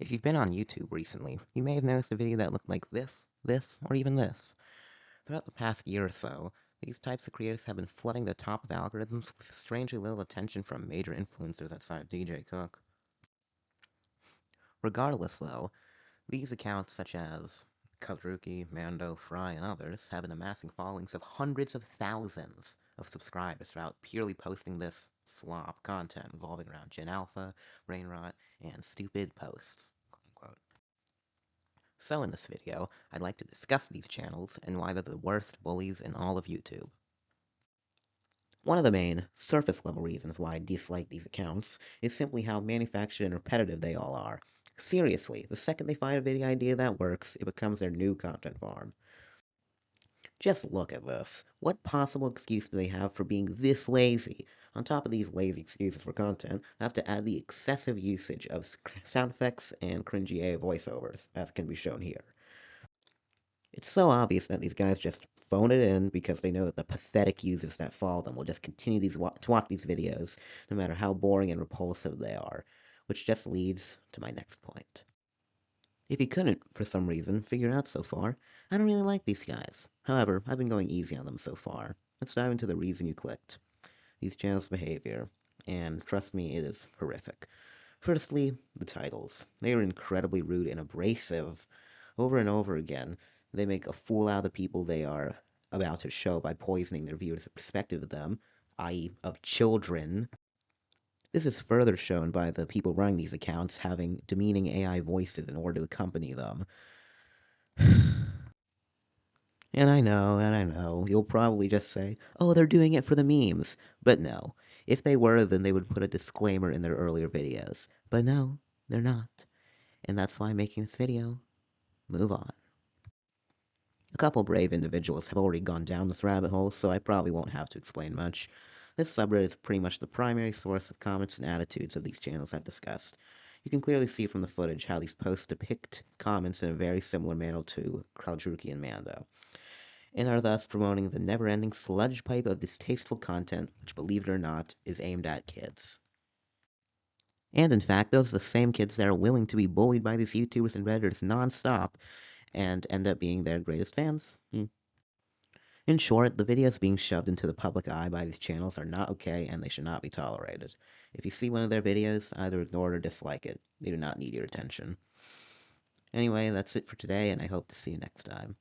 If you've been on YouTube recently, you may have noticed a video that looked like this, or even this. Throughout the past year or so, these types of creators have been flooding the top of algorithms with strangely little attention from major influencers outside DJ Cook. Regardless, though, these accounts such as Caldrucki, Mando, Fry, and others have been amassing followings of hundreds of thousands of subscribers throughout purely posting this slop content revolving around Gen Alpha, brain rot, and stupid posts. Quote. So in this video, I'd like to discuss these channels and why they're the worst bullies in all of YouTube. One of the main, surface-level reasons why I dislike these accounts is simply how manufactured and repetitive they all are. Seriously, the second they find a video idea that works, it becomes their new content farm. Just look at this. What possible excuse do they have for being this lazy? On top of these lazy excuses for content, I have to add the excessive usage of sound effects and cringy AI voiceovers, as can be shown here. It's so obvious that these guys just phone it in because they know that the pathetic users that follow them will just continue to watch these videos, no matter how boring and repulsive they are, which just leads to my next point. If you couldn't, for some reason, figure it out so far, I don't really like these guys. However, I've been going easy on them so far. Let's dive into the reason you clicked. These channels' behavior. And trust me, it is horrific. Firstly, the titles. They are incredibly rude and abrasive. Over and over again, they make a fool out of the people they are about to show by poisoning their viewers' perspective of them, i.e., of children. This is further shown by the people running these accounts having demeaning AI voices in order to accompany them. And I know, you'll probably just say, oh, they're doing it for the memes. But no. If they were, then they would put a disclaimer in their earlier videos. But no, they're not. And that's why I'm making this video. Move on. A couple brave individuals have already gone down this rabbit hole, so I probably won't have to explain much. This subreddit is pretty much the primary source of comments and attitudes of these channels I've discussed. You can clearly see from the footage how these posts depict comments in a very similar manner to Caldrucki and Mando, and are thus promoting the never-ending sludge pipe of distasteful content, which, believe it or not, is aimed at kids. And in fact, those are the same kids that are willing to be bullied by these YouTubers and Redditors non-stop, and end up being their greatest fans. In short, the videos being shoved into the public eye by these channels are not okay, and they should not be tolerated. If you see one of their videos, either ignore it or dislike it. They do not need your attention. Anyway, that's it for today, and I hope to see you next time.